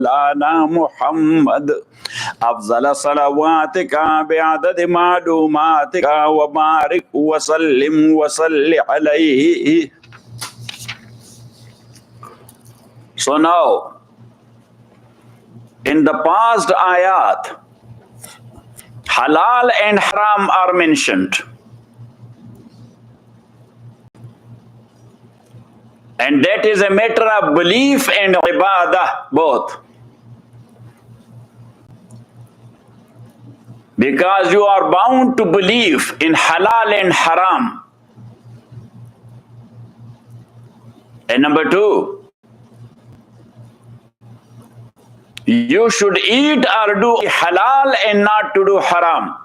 مولانا محمد أفضل صلواتك بعدد معلوماتك وبارك وسلم وصل عليه. So now, in the past ayat, halal and haram are mentioned. And that is a matter of belief and ibadah, both. Because you are bound to believe in halal and haram. And number two, you should eat or do halal and not to do haram.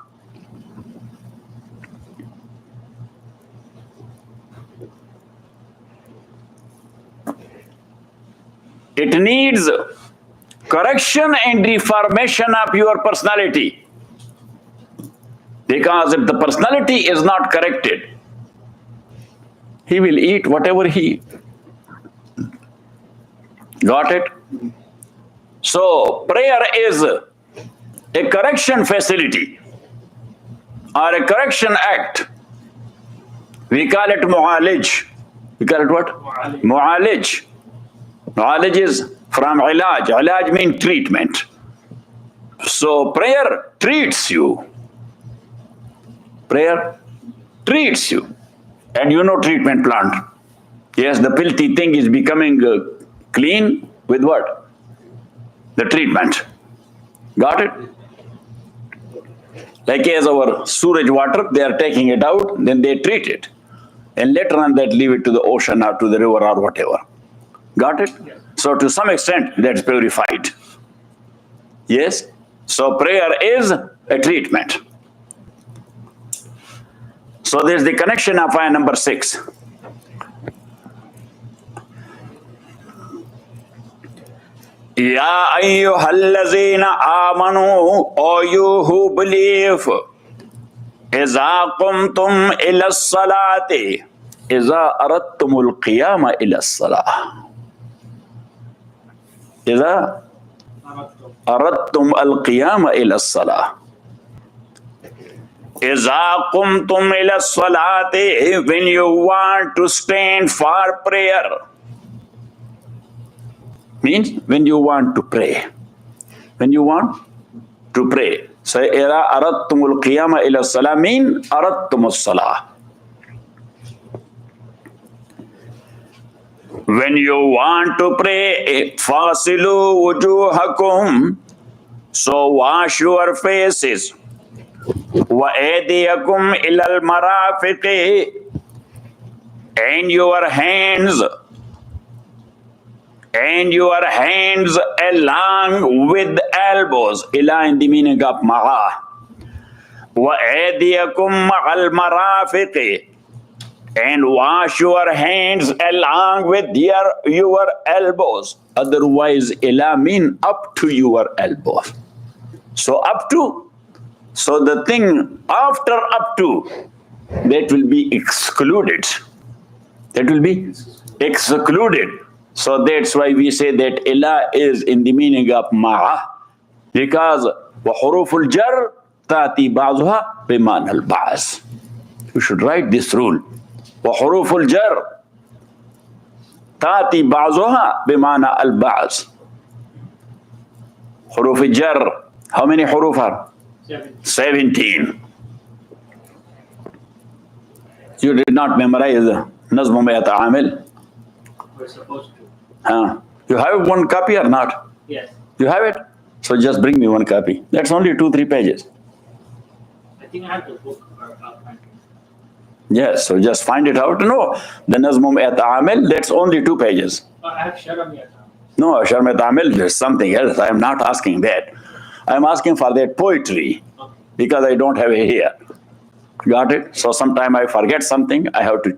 It needs correction and reformation of your personality. Because if the personality is not corrected, he will eat whatever he. Got it? So, prayer is a correction facility or a correction act. We call it mu'alij. We call it what? Mu'alij. Mu'alij is from ilaj. Ilaj means treatment. So, prayer treats you. Prayer treats you. And you know treatment plant. Yes, the filthy thing is becoming clean with what? The treatment. Got it? Like as our sewage water, they are taking it out, then they treat it. And later on that leave it to the ocean or to the river or whatever. Got it? Yes. So to some extent, that's purified. Yes? So prayer is a treatment. So there's the connection of ayah number 6. Ya ayyuhallazina amanu, O you who believe, iza qumtum ila salati, iza aradtumul qiyama ila salah. Iza aradtum al qiyama ila salah. Iza qumtum ila salati, when you want to stand for prayer. Means when you want to pray. When you want to pray. So, aradtumul qiyama ila salah mean aradtumus salah. When you want to pray, fasilu wujuhakum, so wash your faces. Wa aydiyakum ilal marafiqi, and your hands along with elbows. Ila in the meaning of ma'a. Wa aydiyakum ma'al marafiqi, and wash your hands along with your elbows. Otherwise, ila mean up to your elbows. So up to, so the thing after up to, that will be excluded. That will be excluded. So that's why we say that ila is in the meaning of ma'a, because wa huruful jar tati ba'dhuha biman al ba'z. You should write this rule. Wa huruful jar tati ba'dhuha bimana al ba'z. Huruf jar, how many huruf are? 17. You did not memorize Nazm Mayat Amil? We're supposed to. You have one copy or not? Yes. You have it? So just bring me one copy. That's only 2-3 pages. I think I have the book. Yes, so just find it out. No, the Nazmum at Amil, that's only 2 pages. I have Sharam Yat. No, Sharm at Amil, there's something else. I am not asking that. I am asking for that poetry, okay, because I don't have it here. Got it? So sometime I forget something, I have to.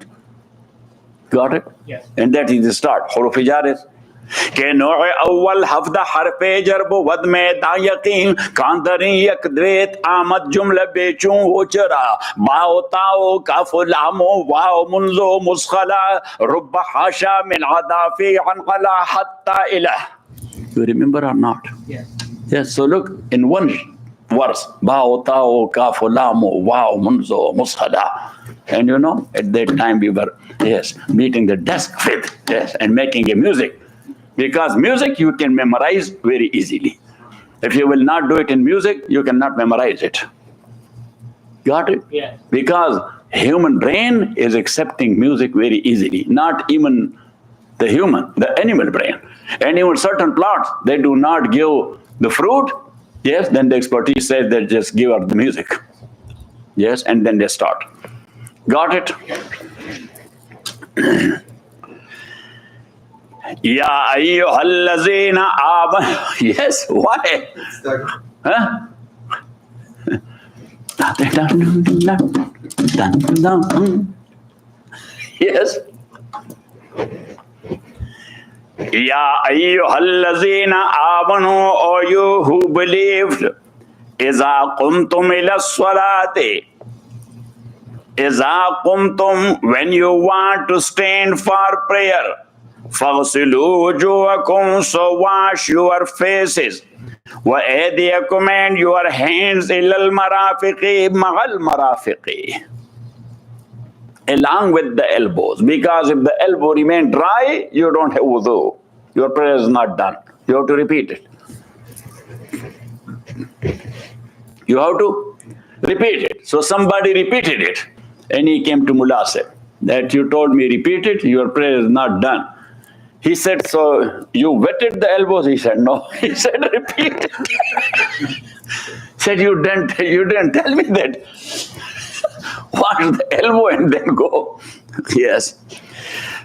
Got it? Yes. And that is the start. Huruf jar is. के नोए अव्वल हफ्दा हरफे जरब वद में दा यकीन कांदरी यकद्वेत आमद जुमले बेचूं उचरा बाओ ताओ काफुलामो वाओ मुंजो मुस्खला रुब हाशा मिन अदाफी अनqala हत्ता इला. You remember or not? Yes. Yes, so look, in one verse, Bao Tao Kafu Lamo Wow Munzo Mushada. And you know, at that time we were, yes, beating the desk with, yes, and making a music. Because music you can memorize very easily. If you will not do it in music, you cannot memorize it. Got it? Yes. Because human brain is accepting music very easily, not even the human, the animal brain. And even certain plants, they do not give the fruit. Yes, then the expertise says they just give out the music. Yes, and then they start. Got it? Ya ayyuhallazina amanu. Yes, why? Huh? Yes. Ya ayyuhallazina amanu, O you who believed, iza qumtum ila salati. Iza qumtum, when you want to stand for prayer. Faghsilu wujuhakum, so wash your faces. Wa aydiyakum, and your hands, ilal marafiqi, ma'al marafiqi, along with the elbows. Because if the elbow remain dry, you don't have wudu. Your prayer is not done. You have to repeat it. You have to repeat it. So somebody repeated it. And he came to Mullah said, that you told me repeat it, your prayer is not done. He said, so you wetted the elbows? He said, no. He said, repeat it. Said, you didn't tell me that. Wash the elbow and then go. Yes.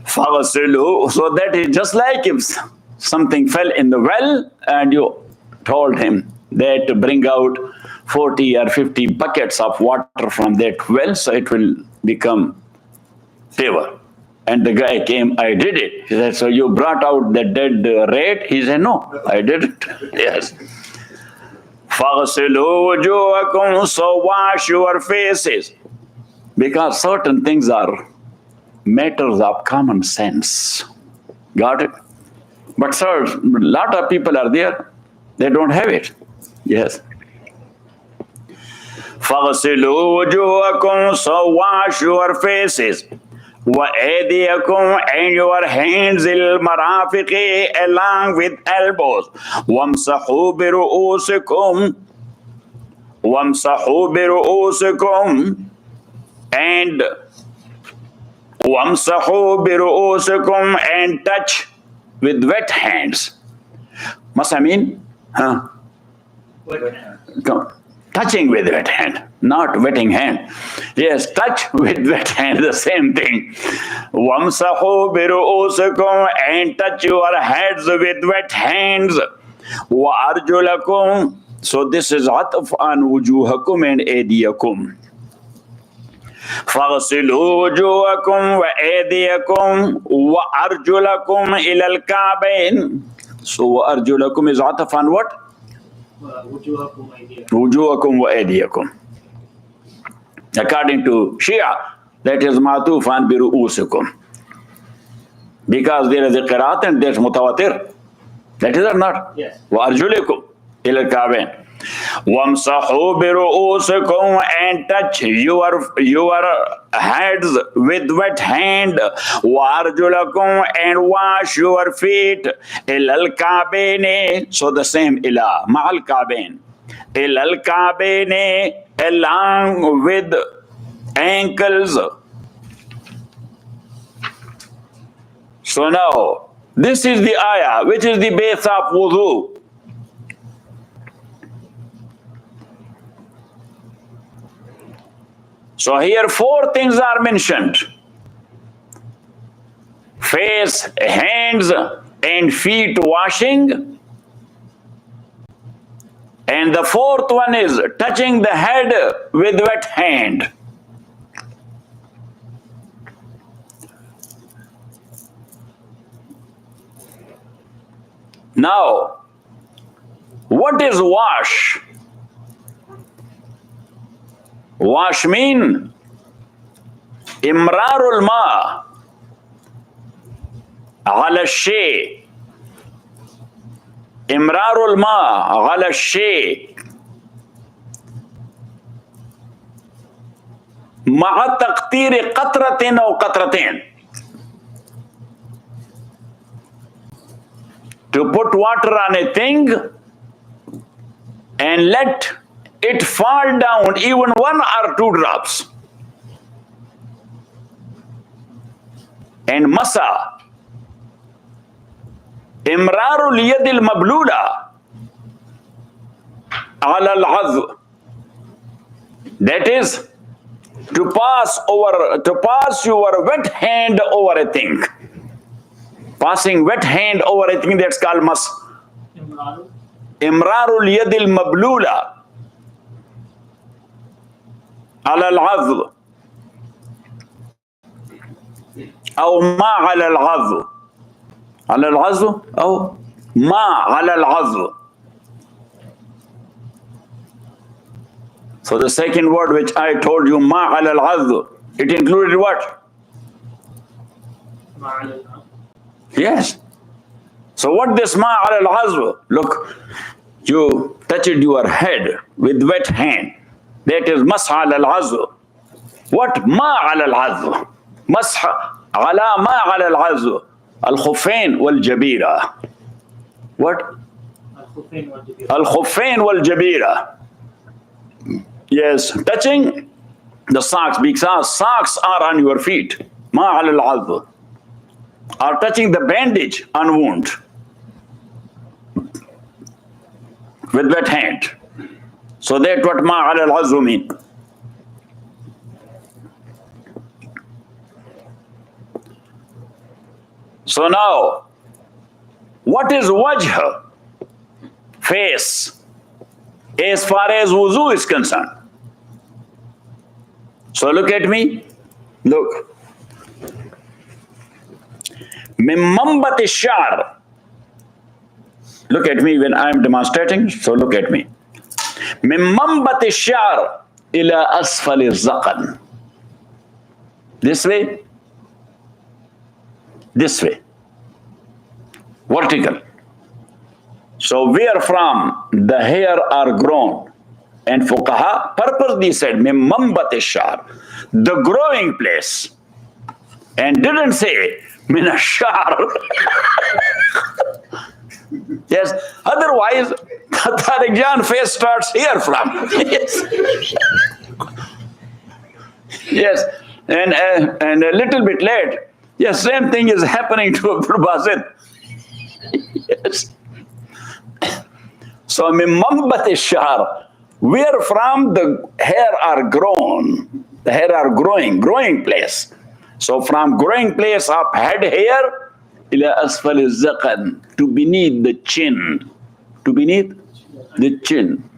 Faghsilu, so that is just like if something fell in the well and you told him that to bring out 40 or 50 buckets of water from that well, so it will become pure. And the guy came, I did it. He said, so you brought out the dead rat? He said, no, I didn't. Yes. Faghsilu wujuhakum, so wash your faces. Because certain things are matters of common sense. Got it? But sir, a lot of people are there, they don't have it. Yes. Faghsilu wujuhakum, so wash your faces. Wa aydiyakum, and your hands, il marafiqi, along with elbows. Wamsahu bi ru'usikum, wamsahu bi ru'usikum, and wamsahu bi ru'usikum, and touch with wet hands. Must I mean? Huh? Touching with wet hand, not wetting hand. Yes, touch with wet hand, the same thing. Wamsahu bi ru'usikum, and touch your heads with wet hands. Wa arjulakum, so this is ataf an wujuhakum and aydiyakum. Faghsilu wujuhakum wa aydiyakum wa arjulakum ila al-ka'bayn. So wa arjulakum is ataf on what? Wujuhakum wa aydiyakum. According to Shia, that is matuf an bi ru'usikum. Because there is a qiraat and there is mutawatir. That is or not? Yes. Wa arjulakum ila al-ka'bayn. Wamsahu bi ru'usikum, and touch your heads with wet hand. Wa arjulakum, and wash your feet. Ilal ka'bayn, so the same ila ma'al ka'bayn. Ilal ka'bayn, along with ankles. So now this is the ayah which is the base of wudu. So here 4 things are mentioned: face, hands, and feet washing. And the 4th one is touching the head with wet hand. Now, what is wash? Wash mean imrarul ma ala shay, Imrarul ma ala shay ma'a taqtir qatratin aw qatratin. To put water on a thing and let it fall down even 1 or 2 drops. And masa imrarul yadil mablula ala al-'adh. That is to pass your wet hand over a thing. Passing wet hand over a thing, that's called mas. Imranu. Imrarul yadil mablula ala al-'adh أو ما على العضو على العضو أو ما على العضو. So the second word which I told you, ما على العضو, it included what? Ma'alal. Yes. So what this ما على العضو? Look, you touched your head with wet hand. That is مسح على العضو. What ما على العضو? مسح على ما على العضو الخفين والجبيرة. What? الخفين والجبيرة. Yes, touching the socks, because socks are on your feet. ما على العضو. Or touching the bandage on wound with wet hand. So that's what ما على العضو mean. So now, what is wajh? Face. As far as wuzu is concerned. So look at me. Look. Min mambati shar. Look at me when I am demonstrating. So look at me. Min mambati shar ila asfali zaqan. This way. This way. Vertical. So where from the hair are grown, and fuqaha purposely said min mambat ash-sha'r, the growing place, and didn't say min ash-sha'r. Yes, otherwise Tariq Jan face starts here from. Yes. Yes, and a little bit late. Yes, same thing is happening to Abdul Basit. Yes. So, min mambat ash-sha'r, where from the hair are grown, the hair are growing place. So, from growing place of head hair, ila asfal az-zaqan, to beneath the chin, to beneath the chin.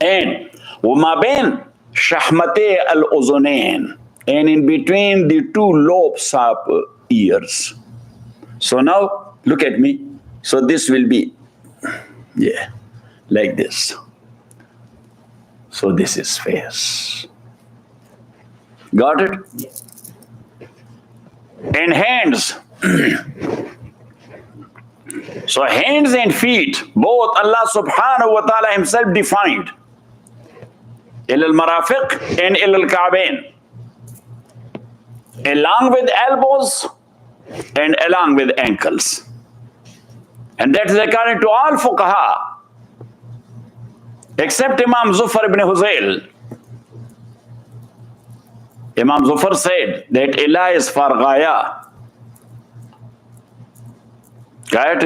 And وما بين شحمتي الأذنين, and in between the 2 lobes of ears. So now, look at me. So this will be, yeah, like this. So this is face. Got it? And hands. So hands and feet, both Allah subhanahu wa ta'ala himself defined. Ila al-marafiq and ila al-ka'bain. Along with elbows and along with ankles. And that is according to all fuqaha, except Imam Zufar ibn Huzayl. Imam Zufar said that ila is for ghaya. Got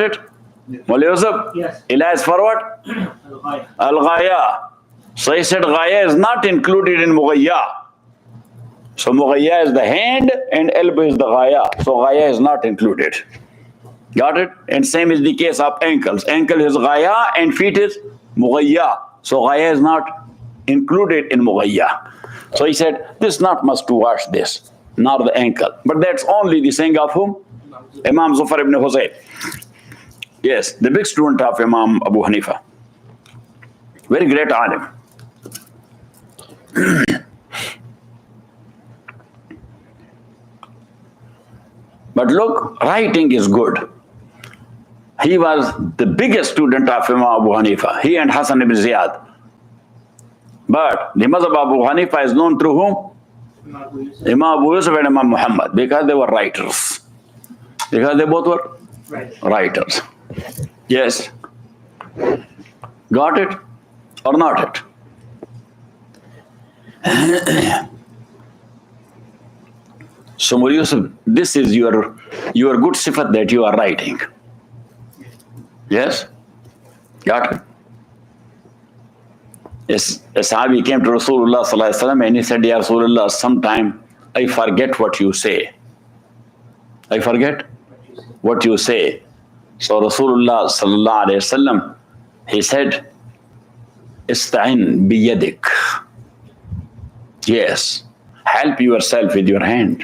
it? Mawli Yusuf? Yes. Ila is for what? Al-ghaya. Al-ghaya. So he said ghaya is not included in mughayya. So mughayya is the hand and elbow is the ghaya. So ghaya is not included. Got it? And same is the case of ankles. Ankle is ghaya and feet is mughayya. So ghaya is not included in mughayya. So he said, this not must to wash this, nor the ankle. But that's only the saying of whom? Imam Zufar ibn Huzayl. Yes, the big student of Imam Abu Hanifa. Very great alim. But look, writing is good. He was the biggest student of Imam Abu Hanifa. He and Hassan ibn Ziyad. But the Mazhab Abu Hanifa is known through whom? Imam Abu Yusuf and Imam Muhammad, because they were writers. Because they both were writers. Yes. Got it or not it? So Mawli Yusuf, this is your good sifat that you are writing. Yes? Got it? Yes, a Sahabi came to Rasulullah sallallahu alaihi wasallam and he said, Ya Rasulullah, sometime I forget what you say. I forget what you say. So Rasulullah sallallahu alaihi wasallam, he said, Ista'in biyadik. Yes, help yourself with your hand.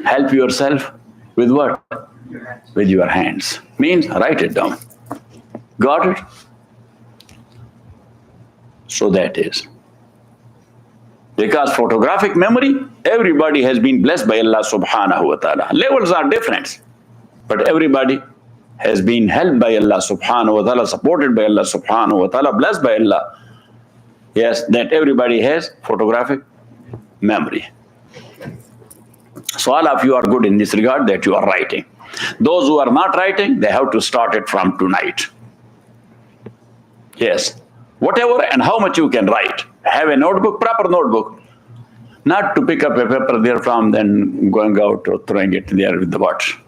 Help yourself with what? With your hands. Means write it down. Got it? So that is. Because photographic memory, everybody has been blessed by Allah subhanahu wa ta'ala. Levels are different. But everybody has been helped by Allah subhanahu wa ta'ala, supported by Allah subhanahu wa ta'ala, blessed by Allah. Yes, that everybody has photographic memory. So all of you are good in this regard that you are writing. Those who are not writing, they have to start it from tonight. Yes. Whatever and how much you can write. Have a notebook, proper notebook. Not to pick up a paper there from, then going out or throwing it there with the watch.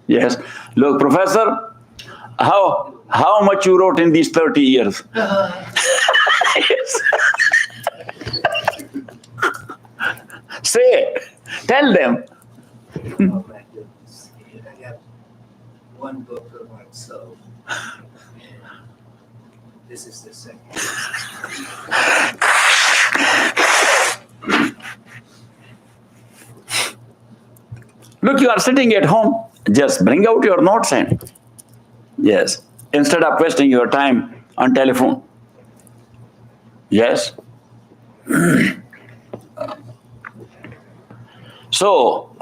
Yes. Look, Professor, how much you wrote in these 30 years? Yes. Say, tell them. Oh my goodness. I got one book for myself. And this is the second. Look, you are sitting at home. Just bring out your notes and yes, instead of wasting your time on telephone. Yes. So,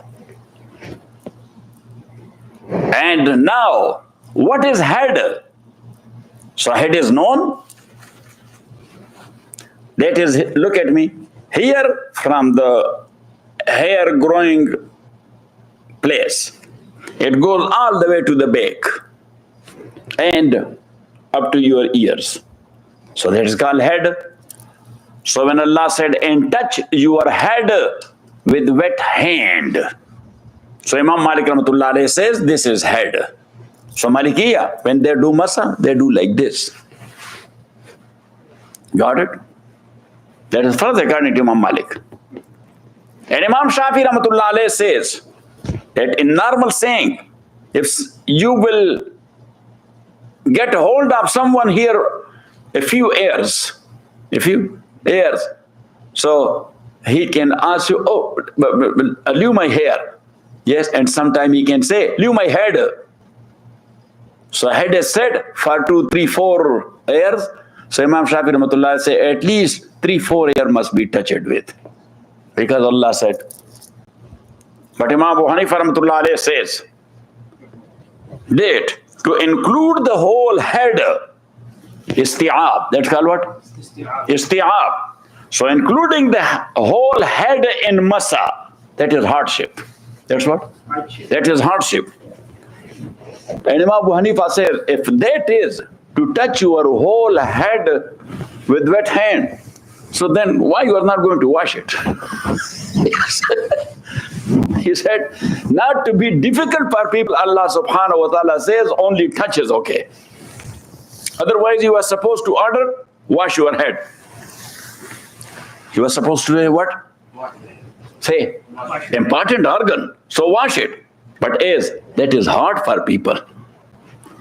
and now, what is head? So head is known. That is, look at me. Here from the hair growing place, it goes all the way to the back and up to your ears. So that is called head. So when Allah said, and touch your head with wet hand. So Imam Malik rahmatullah alayhi says, this is head. So Malikiya, when they do masa, they do like this. Got it? That is first according to Imam Malik. And Imam Shafi rahmatullah alayhi says, that in normal saying, if you will get a hold of someone here a few years, so he can ask you, oh, leave my hair. Yes, and sometime he can say, leave my head. So head is said for 2, 3, 4 hairs. So Imam Shafi rahmatullah say at least 3, 4 hairs must be touched with. Because Allah said. But Imam Abu Hanifa rahmatullah alayhi says that to include the whole head, isti'ab. That's called what? Isti'ab. So including the whole head in masa, that is hardship. That's what? That is hardship. And Imam Abu Hanifa says, if that is to touch your whole head with wet hand, so then why you are not going to wash it? He said, not to be difficult for people, Allah subhanahu wa ta'ala says, only touch is okay. Otherwise, you are supposed to order, wash your head. You are supposed to say what? Say, important organ, so wash it. But as that is hard for people.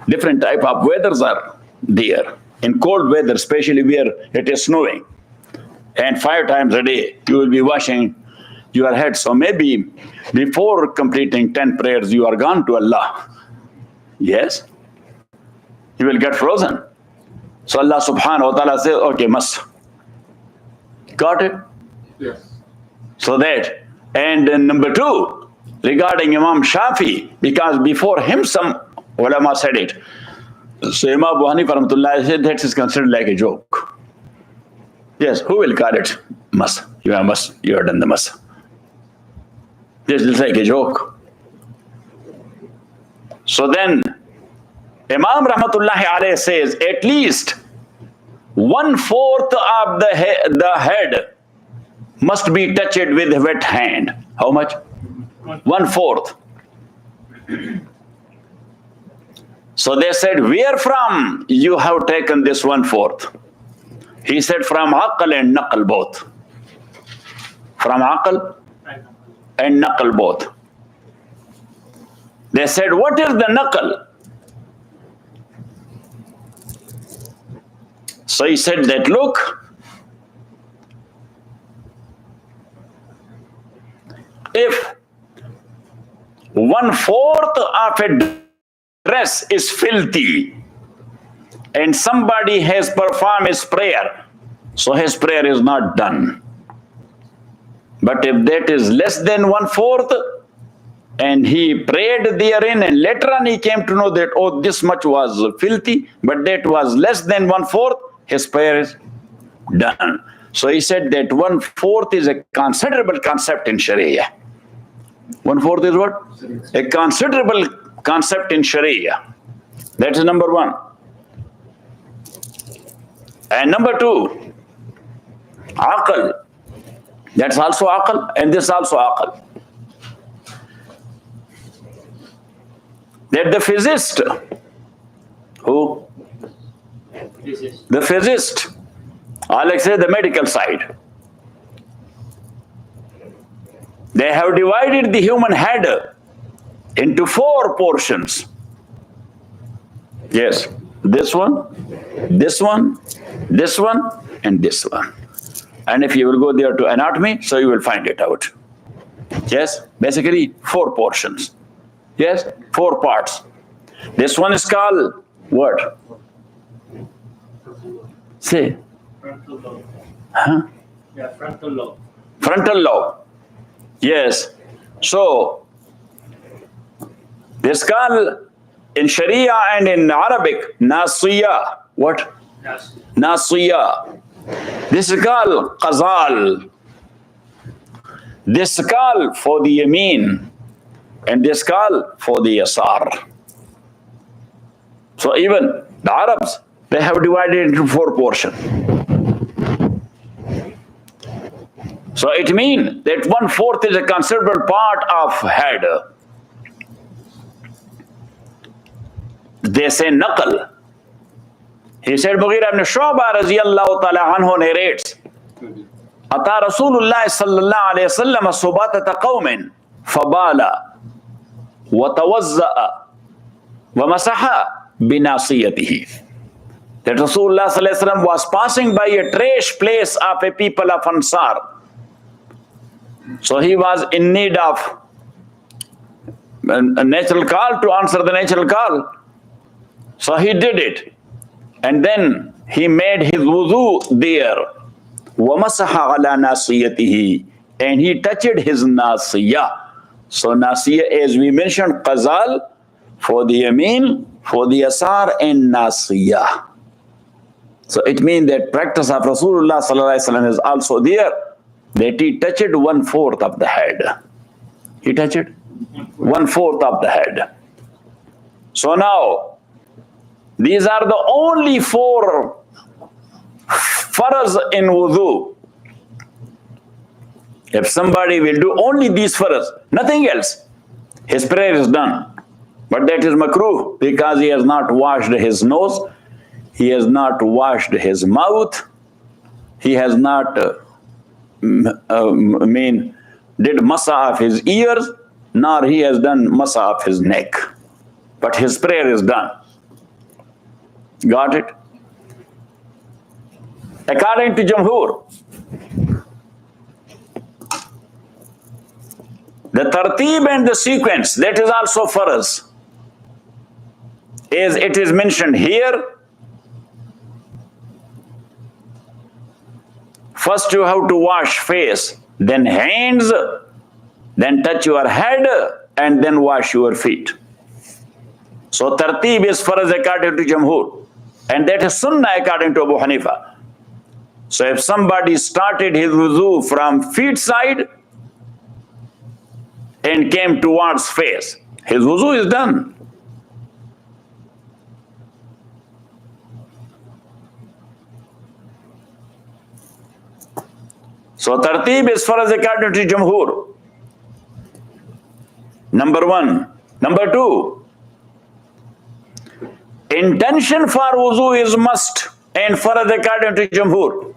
Different type of weathers are there. In cold weather, especially where it is snowing. And 5 times a day, you will be washing your head. So maybe before completing 10 prayers, you are gone to Allah. Yes? You will get frozen. So Allah subhanahu wa ta'ala says, okay, must. Got it? Yes. So that And number two, regarding Imam Shafi, because before him some ulama said it. So Imam Abu Hanifa rahmatullah said that is considered like a joke. Yes, who will call it mas? You have done the mas. This is like a joke. So then Imam rahmatullahi alayhi says at least 1/4 of the head must be touched with a wet hand. How much? 1/4. So they said, where from you have taken this 1/4? He said, from aql and naql both. From aql and naql both. They said, what is the naql? So he said that, look, if 1/4 of a dress is filthy and somebody has performed his prayer, so his prayer is not done. But if that is less than 1/4 and he prayed therein and later on he came to know that, oh, this much was filthy, but that was less than 1/4, his prayer is done. So he said that 1/4 is a considerable concept in Sharia. 1/4 is what? A considerable concept in Sharia. That is number one. And number two, aql. That's also aql, and this also aql. That the physicist, who? The physicist, or let's say the medical side, they have divided the human head into 4 portions. Yes, this one, this one, this one, and this one. And if you will go there to anatomy, so you will find it out. Yes, basically 4 portions. Yes, 4 parts. This one is called what? Say. Frontal lobe. Huh? Yeah, frontal lobe. Frontal lobe. Yes. So, this called in Sharia and in Arabic, nasiya. What? Yes. Nasiya. This is called qazal. This is called for the yameen. And this is called for the yasar. So even the Arabs, they have divided into 4 portions. So it means that 1/4 is a considerable part of head. They say naql. He said, Mughira ibn Shu'bah radiyallahu ta'ala anhu narrates, Ata Rasulullah sallallahu alayhi wa sallam subatata qawmin fabala wa tawazza'a wa masaha binasiyatihi. That Rasulullah sallallahu alayhi wa sallam was passing by a trash place of a people of Ansar. So he was in need of a natural call to answer the natural call. So he did it. And then he made his wudu there. وَمَسَحَ عَلَى نَاسِيَتِهِ. And he touched his nasiya. So nasiya, as we mentioned, qazal for the yamin, for the yasar, and nasiya. So it means that practice of Rasulullah sallallahu alaihi wasallam is also there, that he touched 1/4 of the head. He touched 1/4 of the head. So now, these are the only 4 faraz in wudu. If somebody will do only these faraz, nothing else, his prayer is done. But that is makruh because he has not washed his nose, he has not washed his mouth, he has not did masa of his ears, nor he has done masa of his neck. But his prayer is done. Got it? According to Jamhur, the tartib and the sequence, that is also faraz. As it is mentioned here, first you have to wash face, then hands, then touch your head, and then wash your feet. So tartib is farz according to Jamhur, and that is sunnah according to Abu Hanifa. So if somebody started his wuzu from feet side and came towards face, his wuzu is done. So tartib is farz according to Jamhur. Number one. Number two, intention for wuzu is must and farz according to Jamhur.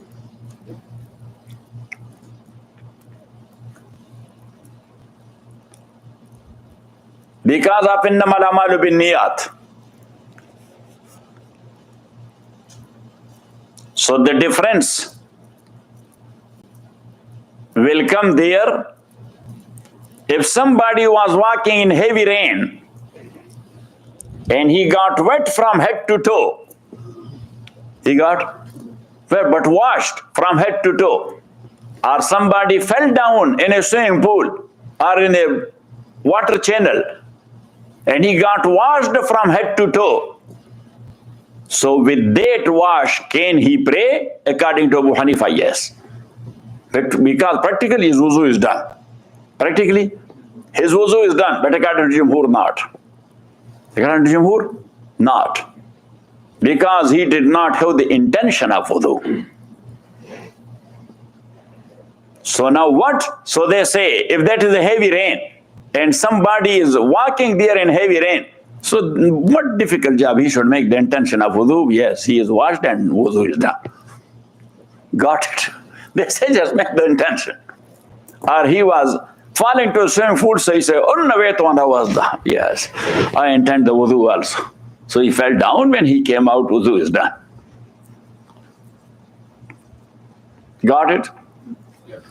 Because of innamal a'malu binniyat. So the difference will come there if somebody was walking in heavy rain and he got wet from head to toe. He got wet but washed from head to toe. Or somebody fell down in a swimming pool or in a water channel and he got washed from head to toe. So with that wash, can he pray? According to Abu Hanifa, yes. Because practically his wuzu is done. Practically, his wuzu is done, but according to Jamhur, not. According to Jamhur, not. Because he did not have the intention of wudu. So now what? So they say, if that is a heavy rain, and somebody is walking there in heavy rain, so what difficult job he should make the intention of wudu? Yes, he is washed and wudu is done. Got it. They say just make the intention. Or he was falling to a swimming pool, so he said, yes, I intend the wudu also. So he fell down, when he came out, wudu is done. Got it? Yes.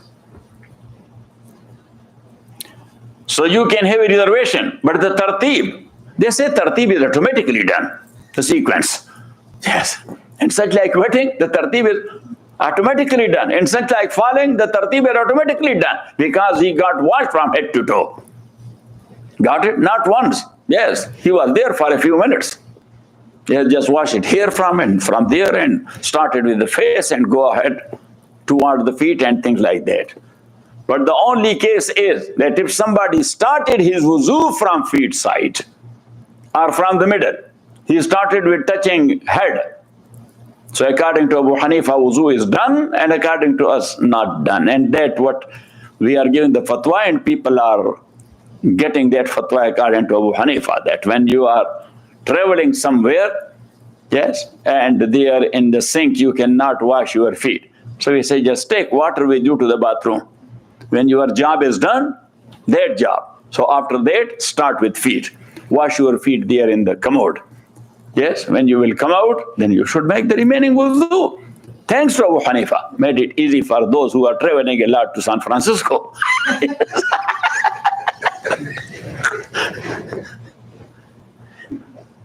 So you can have a reservation, but the tartib, they say tartib is automatically done, the sequence. Yes. And such like wetting, the tartib is automatically done. And such like falling, the tartib is automatically done because he got washed from head to toe. Got it? Not once. Yes, he was there for a few minutes. He had just washed it here from and from there and started with the face and go ahead toward the feet and things like that. But the only case is that if somebody started his wuzu from feet side or from the middle, he started with touching head. So according to Abu Hanifa, wuzu is done, and according to us, not done. And that what we are giving the fatwa, and people are getting that fatwa according to Abu Hanifa, that when you are traveling somewhere, yes, and there in the sink, you cannot wash your feet. So we say, just take water with you to the bathroom. When your job is done, that job. So after that, start with feet. Wash your feet there in the commode. Yes, when you will come out, then you should make the remaining wudu. Thanks to Abu Hanifa, made it easy for those who are traveling a lot to San Francisco.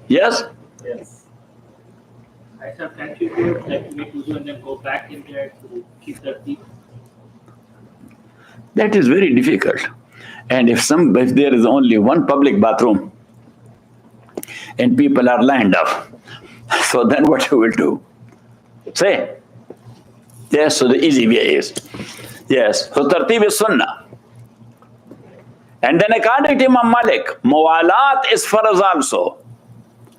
Yes? Yes. I said, can't you do it like make wudu and then go back in there to keep the teeth? That is very difficult. And if there is only one public bathroom and people are lined up, so then what you will do? Say. Yes, so the easy way is. Yes, so tartib is sunnah. And then according to Imam Malik, muwalat is farz also.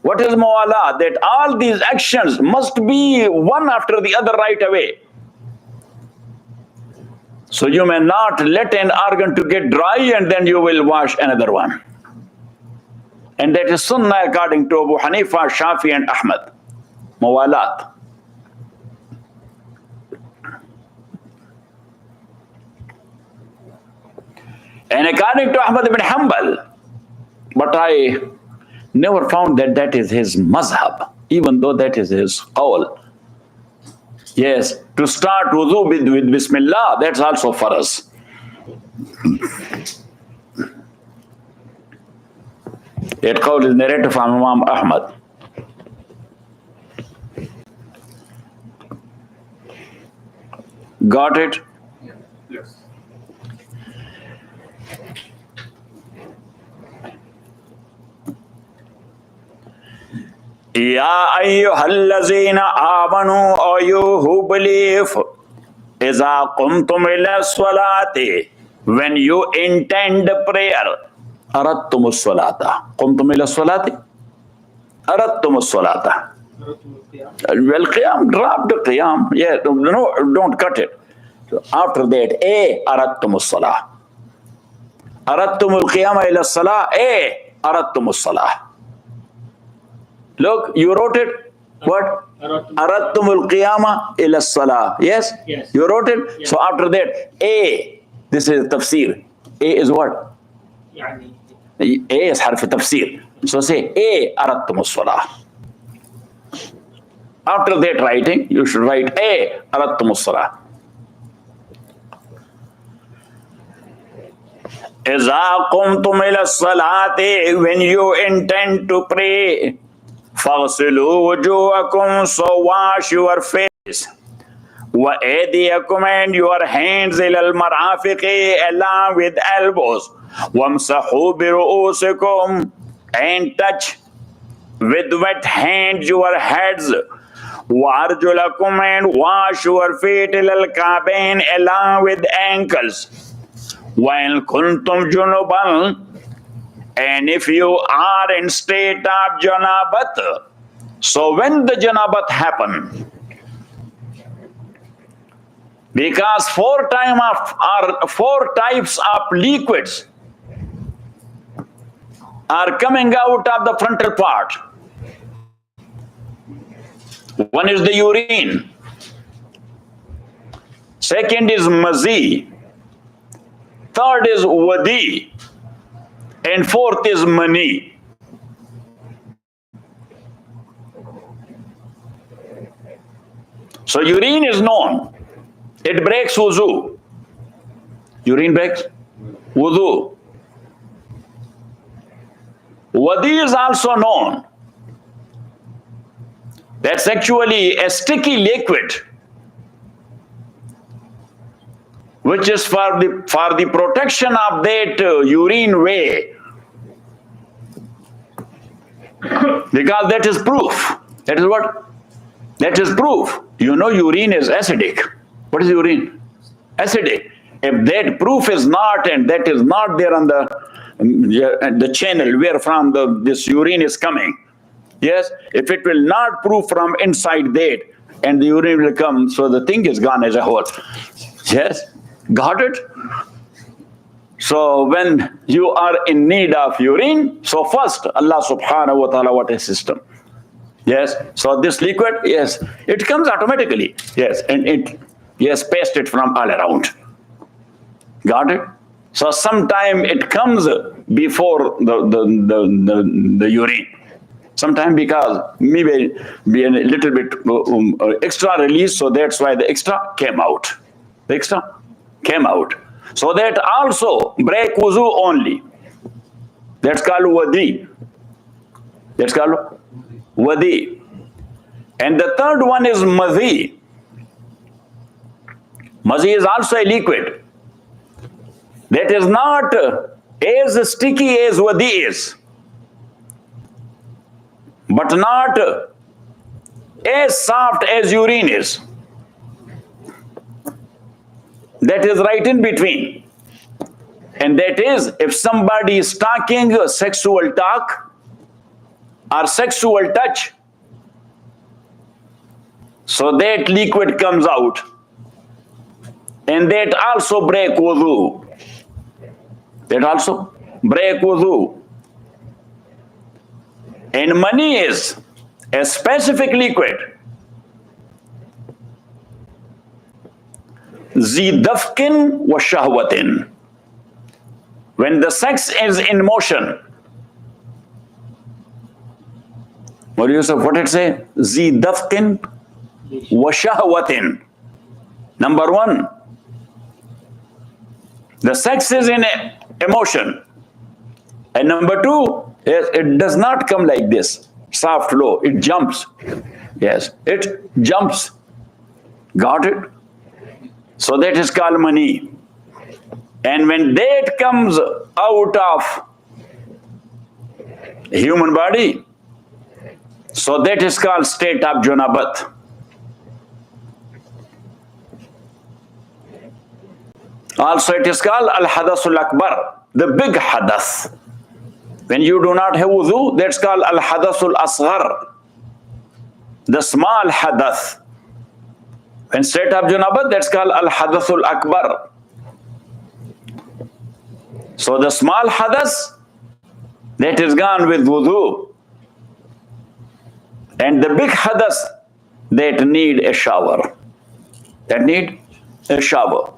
What is muwalat? That all these actions must be one after the other right away. So you may not let an organ to get dry and then you will wash another one. And that is sunnah according to Abu Hanifa, Shafi and Ahmad. Muwalat. And according to Ahmad ibn Hanbal, but I never found that that is his mazhab, even though that is his qawl. Yes, to start wudu with Bismillah, that's also for us. That qawl is narrated from Imam Ahmad. Got it? Yes. Ya ayyuhallazina amanu, or you who believe, iza qumtum ila salati, when you intend prayer, aradtumus salata. Qumtum ila salati, aradtumus salata. Well, qiyam, drop the qiyam. Yeah, no, don't cut it. So after that, aradtumus salah. Aradtumul qiyama ila salah, aradtumus salah. Look, you wrote it. What? Aradtumul qiyama ila salah. Yes? Yes. You wrote it? Yes. So after that, this is tafsir. Is what? يعني A is harf tafsir. So say, aradtumus salah. After that writing, you should write, aradtumus salah. Iza qumtum ila salati, when you intend to pray, faghsilu wujuhakum, so wash your face. Wa aydiyakum, and your hands, ila al-marafiqi, along with elbows. Wamsahu bi ru'usikum, and touch with wet hands your heads. Wa arjulakum, and wash your feet, ila al-ka'bayn, along with ankles. While kuntum junuban, and if you are in state of janabat, so when the janabat happen, because four types of liquids are coming out of the frontal part. One is the urine, second is mazi, third is wadi, and fourth is mani. So urine is known. It breaks wuzu. Urine breaks wuzu. Wadi is also known. That's actually a sticky liquid which is for the protection of that urine way. Because that is proof. That is what? That is proof. You know urine is acidic. What is urine? Acidic. If that proof is not, and that is not there on the channel where from this urine is coming, yes, if it will not prove from inside that, and the urine will come, so the thing is gone as a whole. Yes, got it? So when you are in need of urine, so first Allah subhanahu wa ta'ala, what a system. Yes, so this liquid, yes, it comes automatically. Yes, and it, yes, paste it from all around. Got it? So sometime it comes before the urine. Sometime because maybe be a little bit extra release, so that's why the extra came out. The extra came out. So that also break wuzu only. That's called wadi. That's called wadi. And the third one is mazi. Mazi is also a liquid. That is not as sticky as wadi is, but not as soft as urine is. That is right in between. And that is, if somebody is talking sexual talk or sexual touch, so that liquid comes out. And that also break wudu. That also break wudu. And mani is a specific liquid. Zi dafkin wa shahwatin. When the sex is in motion. What do you say? What did it say? Zi dafkin wa shahwatin. Number one, the sex is in emotion. And number two, it does not come like this, soft, low. It jumps. Yes, it jumps. Got it? So that is called mani. And when that comes out of human body, So that is called state of Junabat. Also it is called Al-Hadasul Akbar, the big hadath. When you do not have wudu, that's called Al-Hadasul Asghar, the small hadath. When state of Junabat, that's called Al-Hadathul Akbar. So the small hadath, that is gone with wudu. And the big hadath, that need a shower. That need a shower.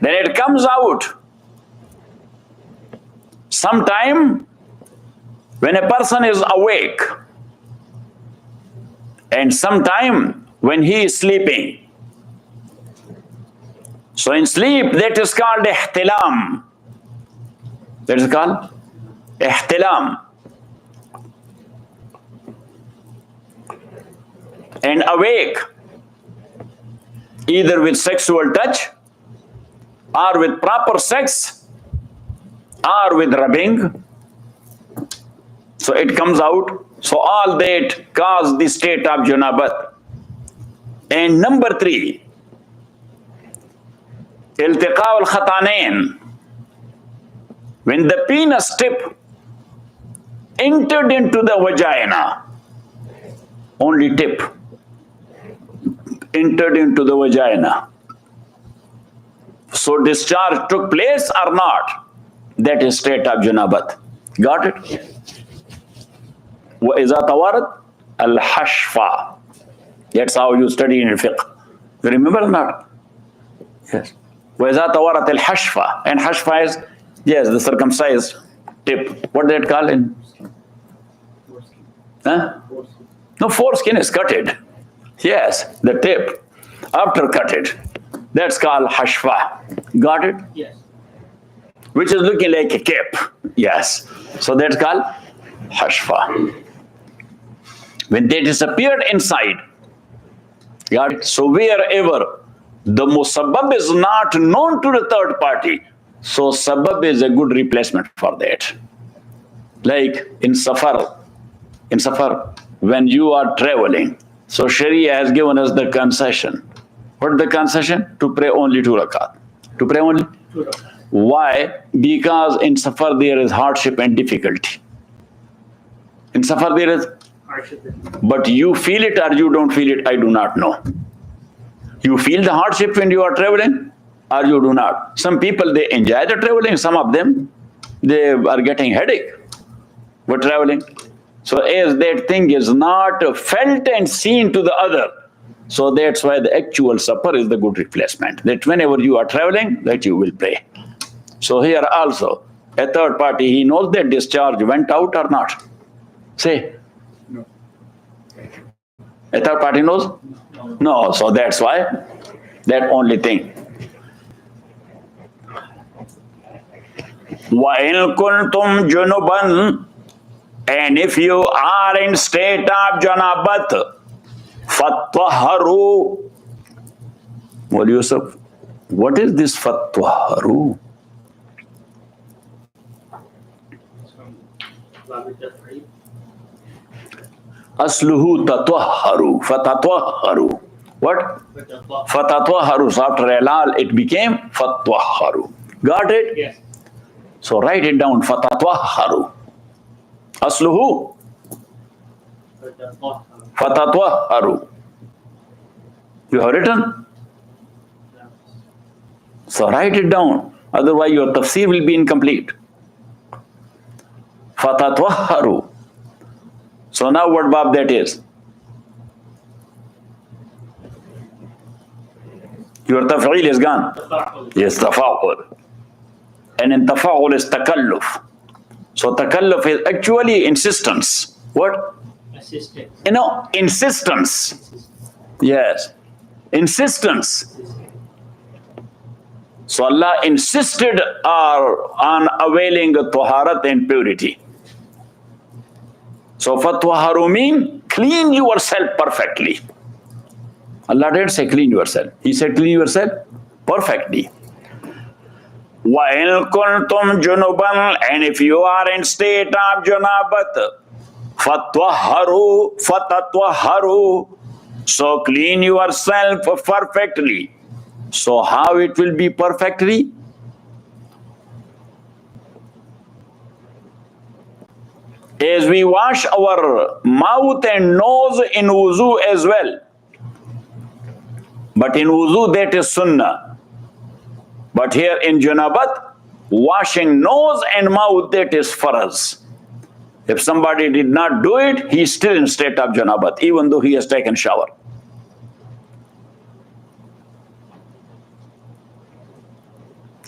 Then it comes out sometime when a person is awake, and sometime when he is sleeping. So in sleep, that is called ihtilam. That is called ihtilam. And awake, either with sexual touch, or with proper sex, or with rubbing. So it comes out. So all that cause the state of Junabat. And number 3, Iltiqa al-Khatanain. When the penis tip entered into the vagina, only tip entered into the vagina. So discharge took place or not? That is state of Junabat. Got it? وَإِذَا طَوَرَتْ الْحَشْفَى. That's how you study in fiqh. You remember or not? Yes. وَإِذَا طَوَرَتْ الْحَشْفَى. And hashfa is, yes, the circumcised tip. What did it call in? Huh? No, foreskin is cutted. Yes, the tip. After cutted. That's called hashfa. Got it? Yes. Which is looking like a cape. Yes. So that's called hashfa. When they disappeared inside. Got it? So wherever the musabbab is not known to the third party, so sabab is a good replacement for that. Like in safar, when you are traveling, so Sharia has given us the concession. What is the concession? To pray only 2 rakat. To pray only? 2 rakat. Why? Because in safar there is hardship and difficulty. In safar there is Hardship. but you feel it or you don't feel it, I do not know. You feel the hardship when you are traveling or you do not. Some people, they enjoy the traveling. Some of them, they are getting headache for traveling. So as that thing is not felt and seen to the other, so that's why the actual supper is the good replacement. That whenever you are traveling, that you will pray. So here also, a third party, he knows that discharge went out or not. Say. No. A third party knows? No. So that's why, that only thing. وَإِن كُنْتُمْ جُنُبًا. And if you are in state of Janabat, فَاتَّهَرُوا. Well, Yusuf, what is this فَاتَّهَرُوا? Asluhu tatwahharu, fatatwahharu. What? Fatatwahharu. So after halal, it became fatwahharu. Got it? Yes. So write it down. Fatatwahharu. Asluhu fatatwahharu. You have written? So write it down. Otherwise your tafsir will be incomplete. Fatatwahharu. So now what bab that is? Your taf'il is gone. Yes, tafa'ul. And in tafa'ul is takalluf. So takalluf is actually insistence. What? Assistance. You know, insistence. Yes. Insistence. So Allah insisted on availing taharat and purity. So fatwaharu mean clean yourself perfectly. Allah didn't say clean yourself. He said clean yourself perfectly. وَإِن كُنْتُمْ جُنُبًا, and if you are in state of junabat, فَتَطْوَهَّرُوا, so clean yourself perfectly. So how it will be perfectly? As we wash our mouth and nose in wuzu as well. But in wuzu that is sunnah. But here in junabat, washing nose and mouth, that is farz. If somebody did not do it, he is still in state of junabat, even though he has taken shower.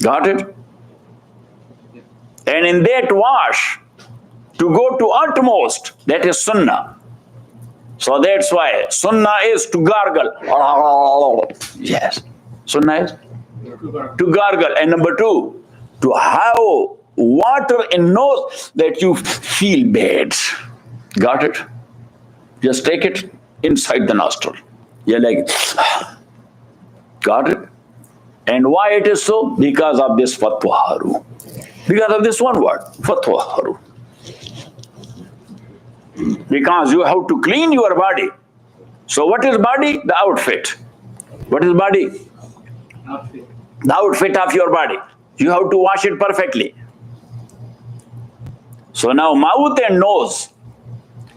Got it? And in that wash, to go to utmost, that is sunnah. So that's why sunnah is to gargle. Yes, sunnah is to gargle. And number two, to have water in nose that you feel bad. Got it? Just take it inside the nostril. You're like, got it? And why it is so? Because of this fatwaharu. Because of this one word, fatwaharu. Because you have to clean your body. So what is body? The outfit. What is body? Outfit. The outfit of your body. You have to wash it perfectly. So now mouth and nose,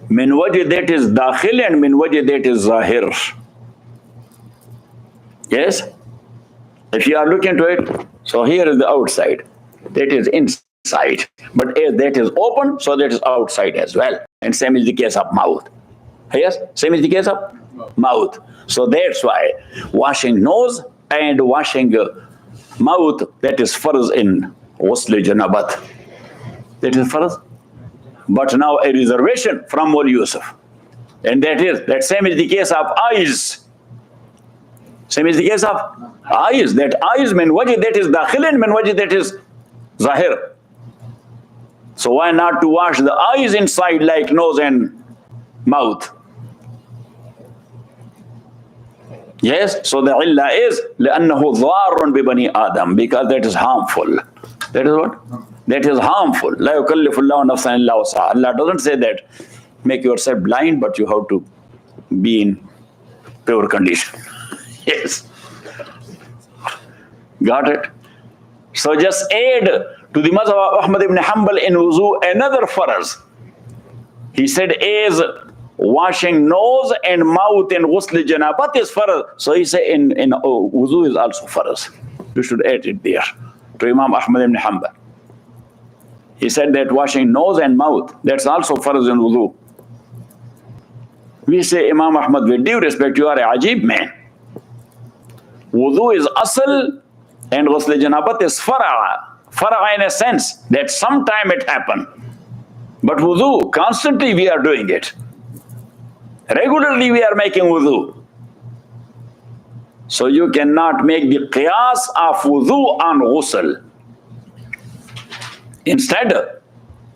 min wajh that is dakhil and min wajh that is zahir. Yes? If you are looking to it, so here is the outside. That is inside. But as that is open, so that is outside as well. And same is the case of mouth. Yes? Same is the case of mouth. So that's why washing nose and washing mouth, that is farz in ghusl janabat. That is farz. But now a reservation from Mawli Yusuf. And that same is the case of eyes. Same is the case of eyes. That eyes, min wajh that is dakhil and min wajh that is zahir. So why not to wash the eyes inside like nose and mouth? Yes, so the illah is لأنه ضار ببني آدم, because that is harmful. That is what? That is harmful. لا يكلف الله نفسا إلا وسعها. Allah doesn't say that make yourself blind, but you have to be in pure condition. Yes. Got it? So just add to the mazhab of Ahmad ibn Hanbal in wuzu another farz. He said as washing nose and mouth in ghusl janabat is farz. So he said in wuzu is also farz. You should add it there to Imam Ahmad ibn Hanbal. He said that washing nose and mouth, that's also farz in wudu. We say, Imam Ahmad, with due respect, you are a ajib man. Wudu is asl and ghusl janabat is fara'a. Fara'a in a sense that sometime it happened. But wudu, constantly we are doing it. Regularly we are making wudu. So you cannot make the qiyas of wudu on ghusl. Instead,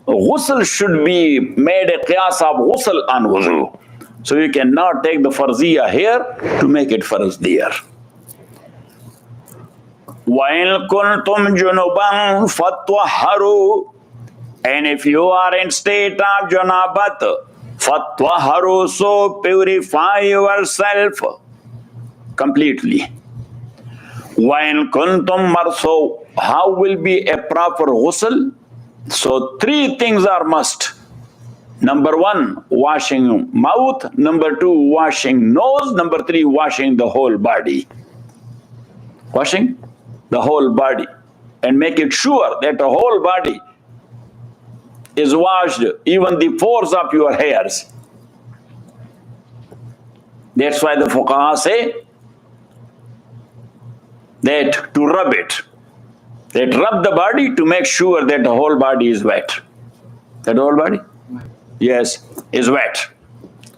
ghusl should be made a qiyas of ghusl on wudu. So you cannot take the farziyah here to make it farz there. وَإِن كُنْتُمْ جُنُبًا فَاتْطَهَّرُوا, and if you are in state of junabat, فَاتْطَهَّرُوا, so purify yourself completely. وَإِن كُنْتُمْ مَرْثُوا, how will be a proper ghusl? So three things are must. Number one, washing mouth. Number two, washing nose. Number three, washing the whole body. Washing the whole body. And make it sure that the whole body is washed, even the pores of your hairs. That's why the fuqaha say that to rub it. That rub the body to make sure that the whole body is wet. That whole body? Yes, is wet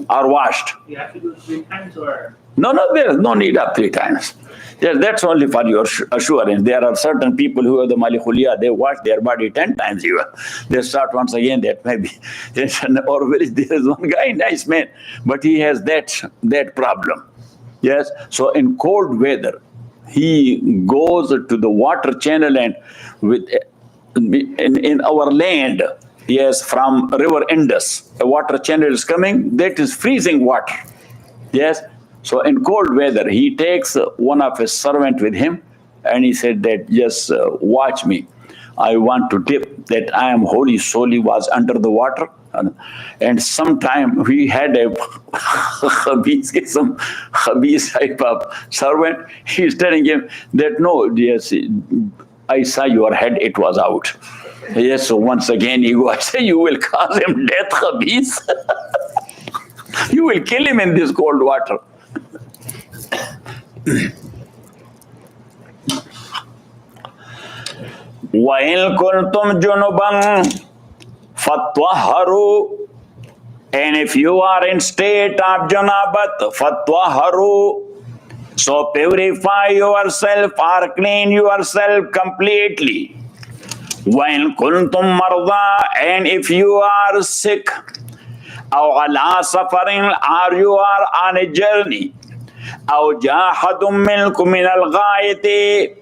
or washed. You have to do it 3 times or? No, there is no need of 3 times. Yes, that's only for your assurance. There are certain people who are the Malikhuliyah, they wash their body 10 times even. They start once again, that maybe. In our village, there is one guy, nice man, but he has that problem. Yes, so in cold weather, he goes to the water channel and with in our land, yes, from river Indus, a water channel is coming, that is freezing water. Yes. So in cold weather, he takes one of his servant with him, and he said that just watch me. I want to dip. That I am holy solely was under the water, and sometime we had a Khabis, some Khabis type of servant. He's telling him that no, yes, I saw your head; it was out. Yes. So once again, he goes, I say, you will cause him death, Khabis. You will kill him in this cold water. وَإِن كُنْتُمْ جُنُبًا فَاتَّطَهَّرُوا. And if you are in state of janabat, فَاتَّطَهَّرُوا. So purify yourself or clean yourself completely. وَإِن كُنْتُمْ مَرْضَى. And if you are sick, أو على سفر, or you are on a journey, أو جاء أحد منكم من الغائط,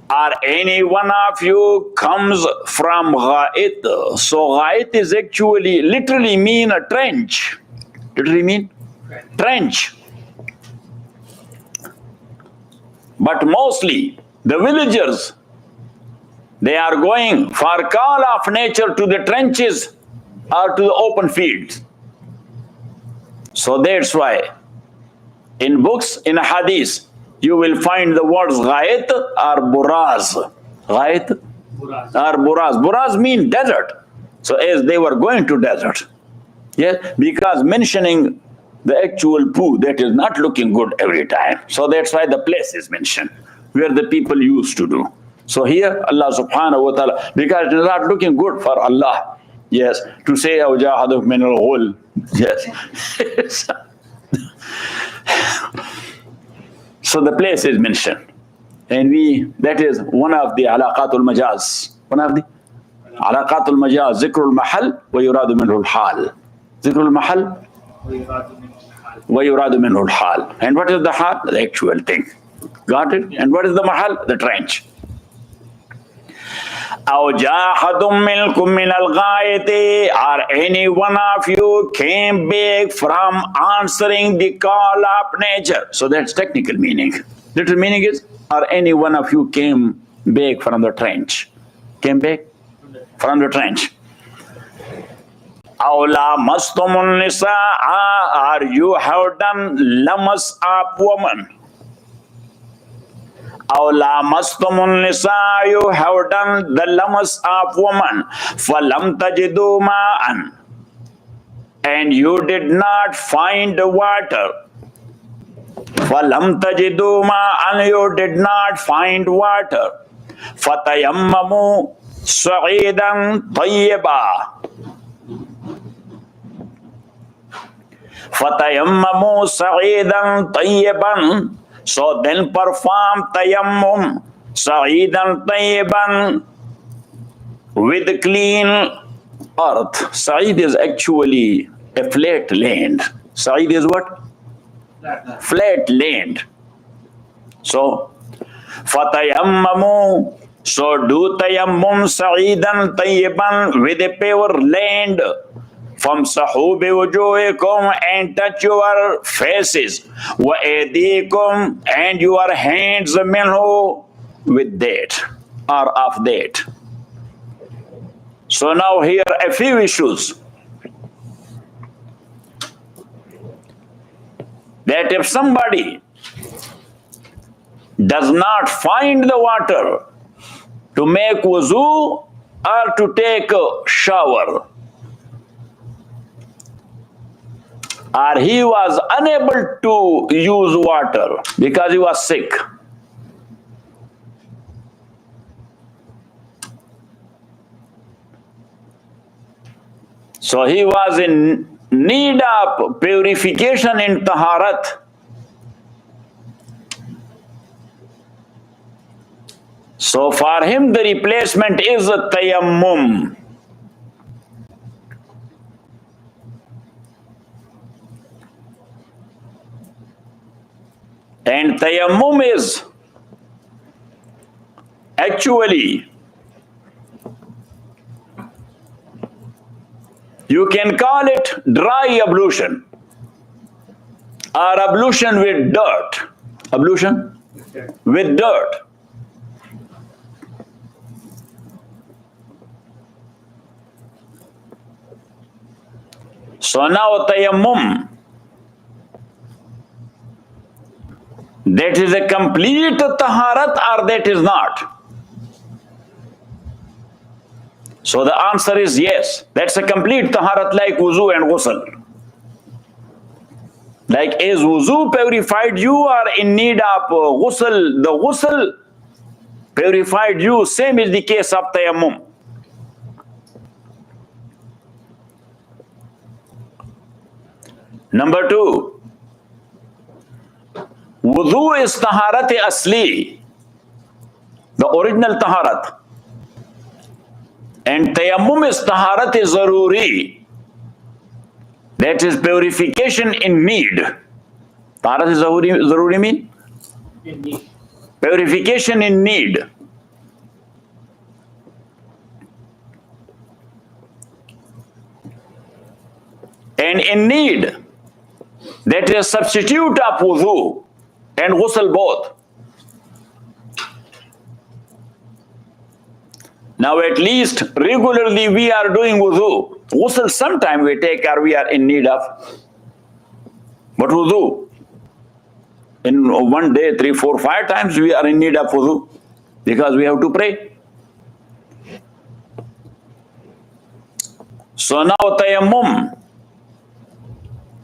or any one of you comes from غائط. So غائط is actually literally mean a trench. Literally mean trench. But mostly the villagers, they are going for call of nature to the trenches or to the open fields. So that's why in books, in hadith, you will find the words ghait or buraz. Ghait or buraz. Buraz mean desert. So as they were going to desert. Yes, because mentioning the actual poo, that is not looking good every time. So that's why the place is mentioned, where the people used to do. So here Allah subhanahu wa ta'ala, because it is not looking good for Allah. Yes, to say awjahadu min al-ghul. Yes. So the place is mentioned. And that is one of the alaqatul majaz. One of the alaqatul majaz, zikrul mahal wa yuradu minhu al-hal. Zikrul mahal wa yuradu minhu al-hal. And what is the hal? The actual thing. Got it? And what is the mahal? The trench. أو جاء أحد منكم من الغائط, or any one of you came back from answering the call of nature. So that's technical meaning. Literal meaning is, or any one of you came back from the trench. Came back from the trench. أو لامستم النساء, or you have done lamas of woman. أو لامستم النساء, you have done the lamas of woman. فلم تجدوا ماء, and you did not find water. فلم تجدوا ماء, you did not find water. فتيمموا صعيدا طيبا. فتيمموا صعيدا طيبا. So then perform tayammum sa'idan tayyiban, with clean earth. Sa'id is actually a flat land. Sa'id is what? Flat land. So fatayammamu, so do tayammum sa'idan tayyiban, with a pure land. فَامْسَحُوا بِوُجُوهِكُمْ, and touch your faces. وَأَيْدِيكُمْ, and your hands minhu, with that or of that. So now here a few issues. That if somebody does not find the water to make wuzu or to take a shower, or he was unable to use water because he was sick, so he was in need of purification in taharat. So for him the replacement is a tayammum. And tayammum is Actually, you can call it dry ablution or ablution with dirt. Ablution with dirt. So now tayammum, that is a complete taharat or that is not? So the answer is yes. That's a complete taharat like wuzu and ghusl. Like as wuzu purified, you are in need of ghusl. The ghusl purified you. Same is the case of tayammum. Number two, wudu is taharat asli, the original taharat. And tayammum is taharat zaruri, that is purification in need. Taharat zaruri mean? In need. Purification in need. And in need, that is a substitute of wudu and ghusl both. Now at least regularly we are doing wudu. Ghusl sometime we take or we are in need of. But wudu, in one day, 3, 4, 5 times we are in need of wudu because we have to pray. So now tayammum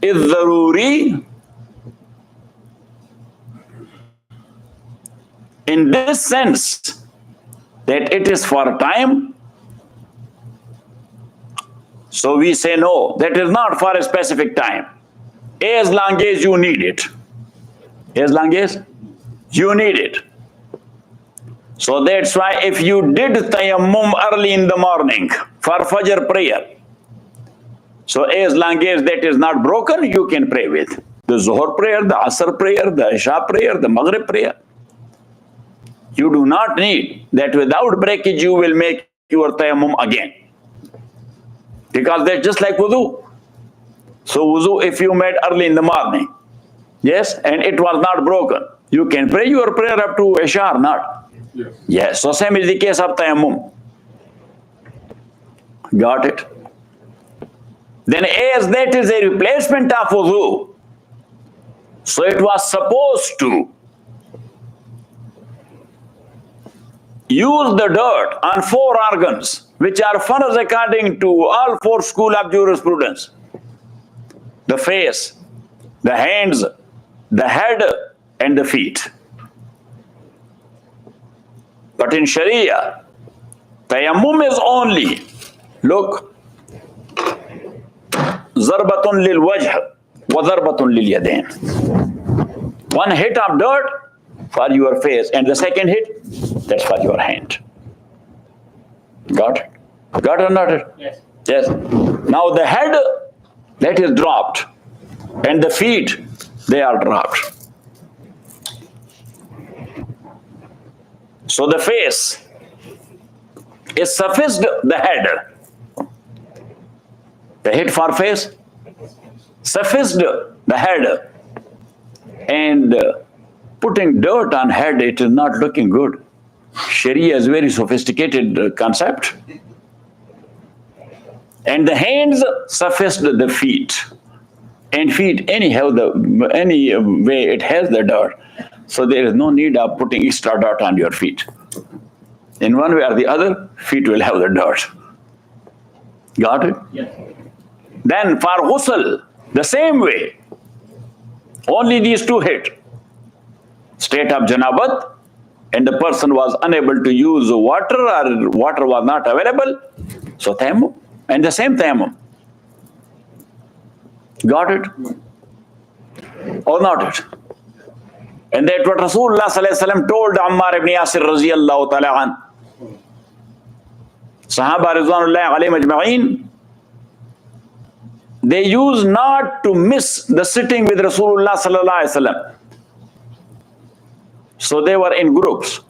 is zaruri in this sense that it is for time. So we say no, that is not for a specific time. As long as you need it. As long as you need it. So that's why if you did tayammum early in the morning for Fajr prayer, so as long as that is not broken, you can pray with the Zuhr prayer, the Asr prayer, the Isha prayer, the Maghrib prayer. You do not need that without breakage you will make your tayammum again. Because that's just like wudu. So wudu if you made early in the morning, yes, and it was not broken, you can pray your prayer up to Isha or not? Yes. Yes, so same is the case of tayammum. Got it? Then as that is a replacement of wudu, so it was supposed to use the dirt on 4 organs, which are farz according to all 4 schools of jurisprudence. The face, the hands, the head, and the feet. But in Sharia, tayammum is only, look, zarbatun lil wajh wa zarbatun lil yadain. One hit of dirt for your face, and the second hit, that's for your hand. Got it? Got it or not? Yes. Yes. Now the head, that is dropped, and the feet, they are dropped. So the face is sufficed the head. The head for face, sufficed the head, and putting dirt on head, it is not looking good. Sharia is very sophisticated concept. And the hands sufficed the feet. And feet, anyhow, any way it has the dirt. So there is no need of putting extra dirt on your feet. In one way or the other, feet will have the dirt. Got it? Yes. Then for ghusl, the same way. Only these 2 hit. State of janabat, and the person was unable to use water or water was not available. So tayammum, and the same tayammum. Got it? Or not it? And that what Rasulullah sallallahu alaihi wasallam told Ammar ibn Yasir radiyallahu ta'ala an. Sahaba rizwanullahi alayhim ajma'in, they used not to miss the sitting with Rasulullah sallallahu alaihi wasallam. So they were in groups.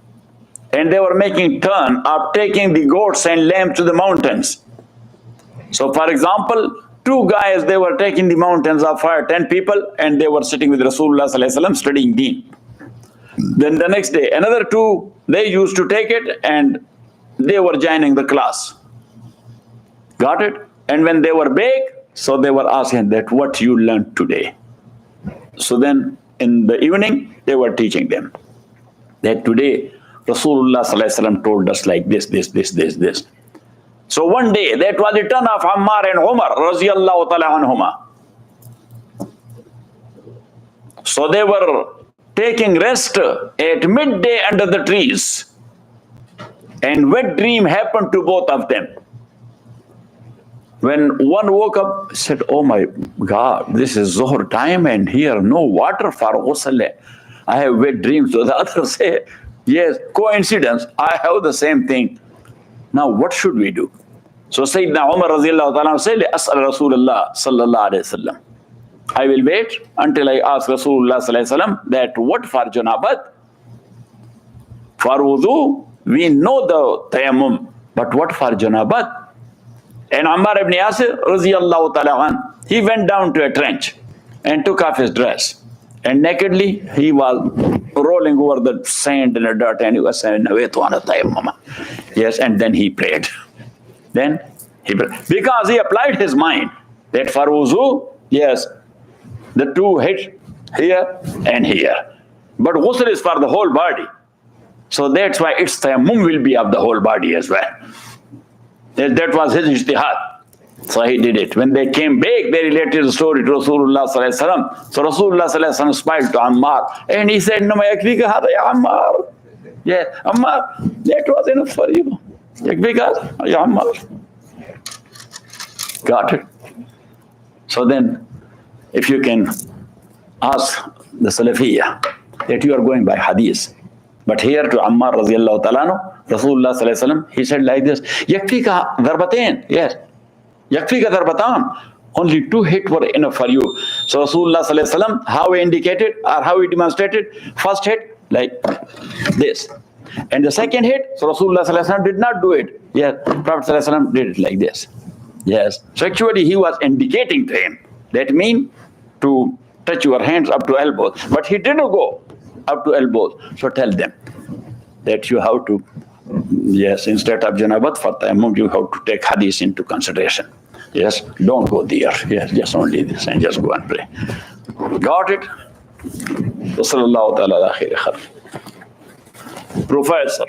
and they were making turn of taking the goats and lambs to the mountains. So for example, 2 guys, they were taking the mountains of fire, 10 people, and they were sitting with Rasulullah sallallahu alaihi wasallam studying deen. Then the next day, another 2, they used to take it and they were joining the class. Got it? And when they were back, so they were asking that what you learned today. So then in the evening, they were teaching them that today Rasulullah sallallahu alaihi wasallam told us like this. So one day, that was the turn of Ammar and Umar radiyallahu ta'ala anhuma. So they were taking rest at midday under the trees. And wet dream happened to both of them. When one woke up, said, oh my God, this is Zuhr time and here no water for ghusl. I have wet dreams. So the other say, yes, coincidence, I have the same thing. Now what should we do? So Sayyidina Umar radiyallahu ta'ala said, As'al Rasulullah sallallahu alayhi wasallam. I will wait until I ask Rasulullah sallallahu alayhi wasallam that what for janabat? For wudu, we know the tayammum, but what for janabat? And Ammar ibn Yasir radiyallahu ta'ala an, he went down to a trench and took off his dress. And nakedly, he was rolling over the sand and the dirt and he was saying, yes, and then he prayed. Then he prayed. Because he applied his mind that for wuzu, yes, the 2 hit here and here. But ghusl is for the whole body. So that's why its tayammum will be of the whole body as well. That was his ijtihad. So he did it. When they came back, they related the story to Rasulullah sallallahu alaihi wasallam. So Rasulullah sallallahu alaihi wasallam smiled to Ammar and he said, "No, yakfika hada ya Ammar." Yeah, Ammar, that was enough for you. Yakfika ya Ammar. Got it. So then, if you can ask the Salafiyya that you are going by hadith, but here to Ammar radiyallahu ta'ala, Rasulullah sallallahu alaihi wasallam, he said like this, yakfika darbatain, yes. Yakfika darbatan, only 2 hits were enough for you. So Rasulullah sallallahu alaihi wasallam, how he indicated or how he demonstrated, first hit like this. And the second hit, so Rasulullah sallallahu alaihi wasallam did not do it. Yes, Prophet sallallahu alaihi wasallam did it like this. Yes. So actually he was indicating to him. That means to touch your hands up to elbows. But he didn't go up to elbows. So tell them that you have to, yes, instead of janabat for tayammum, you have to take hadith into consideration. Yes, don't go there. Yes, just only this and just go and pray. Got it? Sallallahu ta'ala ala khairi khalq. Professor.